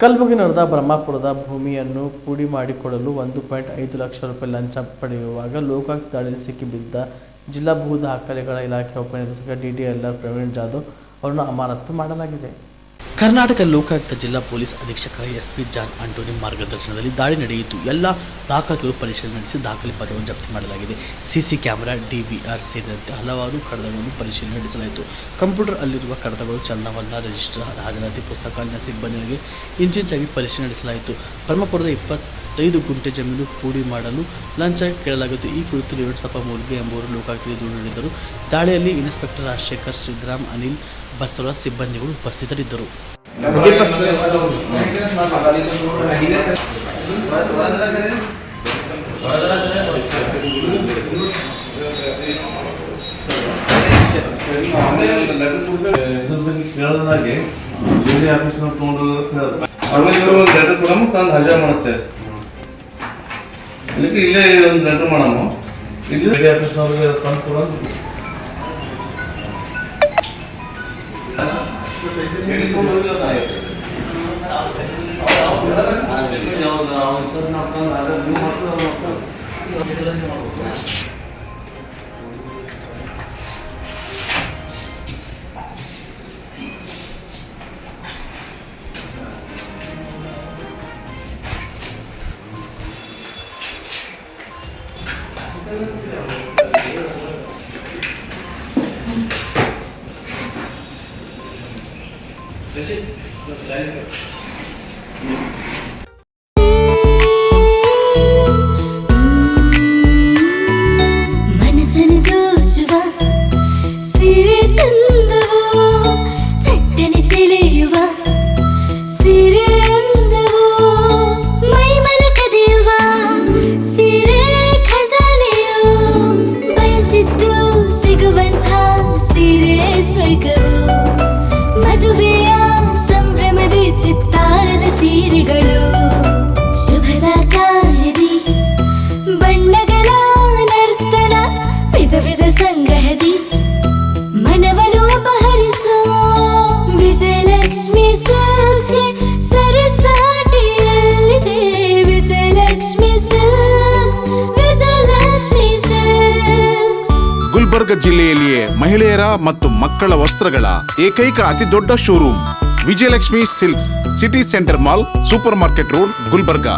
ಕಲಬುರಗಿ ನಡೆದ ಬ್ರಹ್ಮಪುರದ ಭೂಮಿಯನ್ನು ಪುಡಿ ಮಾಡಿಕೊಡಲು 1.5 ಲಕ್ಷ ರೂಪಾಯಿ ಲಂಚ ಪಡೆಯುವಾಗ ಲೋಕಾಯುಕ್ತ ದಾಳಿಯಲ್ಲಿ ಸಿಕ್ಕಿಬಿದ್ದ ಜಿಲ್ಲಾ ಭೂ ದಾಖಲೆಗಳ ಇಲಾಖೆ ಉಪನಿರ್ದೇಶಕ ಡಿಡಿಎಲ್ಆರ್ ಪ್ರವೀಣ್ ಜಾಧವ್ ಅವರನ್ನು ಅಮಾನತು ಮಾಡಲಾಗಿದೆ. ಕರ್ನಾಟಕ ಲೋಕಾಯುಕ್ತ ಜಿಲ್ಲಾ ಪೊಲೀಸ್ ಅಧೀಕ್ಷಕ ಎಸ್ಪಿ ಜಾನ್ ಆಂಟೋನಿ ಮಾರ್ಗದರ್ಶನದಲ್ಲಿ ದಾಳಿ ನಡೆಯಿತು. ಎಲ್ಲ ದಾಖಲೆಗಳು ಪರಿಶೀಲನೆ ನಡೆಸಿ ದಾಖಲೆ ಪತ್ರವನ್ನು ಜಪ್ತಿ ಮಾಡಲಾಗಿದೆ. ಸಿಸಿ ಕ್ಯಾಮೆರಾ, ಡಿವಿಆರ್ ಸೇರಿದಂತೆ ಹಲವಾರು ಕಡತಗಳನ್ನು ಪರಿಶೀಲನೆ ನಡೆಸಲಾಯಿತು. ಕಂಪ್ಯೂಟರ್ ಅಲ್ಲಿರುವ ಕಡತಗಳು, ಚಲನವಲನ ರಿಜಿಸ್ಟರ್, ಹಾಜರಾತಿ ಪುಸ್ತಕ ಸಿಬ್ಬಂದಿಗಳಿಗೆ ಇಂಚಿಂಚಾಗಿ ಪರಿಶೀಲನೆ ನಡೆಸಲಾಯಿತು. ಬ್ರಹ್ಮಪುರದ 25 ಗುಂಟೆ ಜಮೀನು ಪೂಡಿ ಮಾಡಲು ಲಂಚ ಕೇಳಲಾಗಿತ್ತು. ಈ ಕುರಿತು ರೇವಣಸಪ್ಪ ಮೂಲ್ಗೆ ಎಂಬುವರು ಲೋಕಾಯುಕ್ತರಿಗೆ ದೂರು ನೀಡಿದರು. ದಾಳಿಯಲ್ಲಿ ಇನ್ಸ್ಪೆಕ್ಟರ್ ರಾಜಶೇಖರ್, ಶ್ರೀರಾಮ್, ಅನಿಲ್, ಬಸವರಾಜ್ ಸಿಬ್ಬಂದಿಗಳು ಉಪಸ್ಥಿತರಿದ್ದರು. ಕೇಳದಾಗೆ ಜಿಲ್ಲೆ ಆಫೀಸ್ನ ತೊಗೊಂಡು ಆಮೇಲೆ ಒಂದು ಲೆಟರ್ ಕೊಡಮ್ಮ ತಂದು ಹಜಾರ್ ಮಾಡುತ್ತೆ. ಇಲ್ಲೇ ಒಂದು ಲೆಟರ್ ಮಾಡಮ್ಮ, ಇಲ್ಲಿ ಜಿಲ್ಲೆ ಆಫೀಸ್ನವ್ರಿಗೆ ತಂದು ಕೊಡೋದು. ಮನಸ್ಸನ್ನು ದೋಚುವ ಸೀರೆ ಚಂದವು, ಚಟ್ಟನೆ ಸೆಳೆಯುವ ಸೀರೆ ಅಂದವು, ಮೈಮನ ಕದಿಯುವ ಸೀರೆ ಖಜಾನೆಯು, ಬಯಸಿದ್ದು ಸಿಗುವಂಥ ಸೀರೆ ಸ್ವರ್ಗವು, ಮದುವೆಯ ಸಂಭ್ರಮದ ಚಿತ್ತಾರದ ಸೀರೆಗಳು, ಶುಭದ ಕಾರ್ಯದಿ ಬಣ್ಣಗಳ ನರ್ತನ, ವಿಧ ವಿಧ ಸಂಗ್ರಹದಿ ಮನವನ್ನು ಅಪಹರಿಸೋ ವಿಜಯಲಕ್ಷ್ಮಿ ಸಿಲ್ಕ್ಸ್ಗೆ ಸರಸಾಟಿಯಲ್ಲಿದೆ. Vijayalakshmi silks, Vijayalakshmi silks. ಗುಲ್ಬರ್ಗ ಜಿಲ್ಲೆಯಲ್ಲಿಯೇ ಮಹಿಳೆಯರ ಮತ್ತು ಮಕ್ಕಳ ವಸ್ತ್ರಗಳ ಏಕೈಕ ಅತಿ ದೊಡ್ಡ showroom Vijayalakshmi silks, city centre mall, super market road, Gulbarga.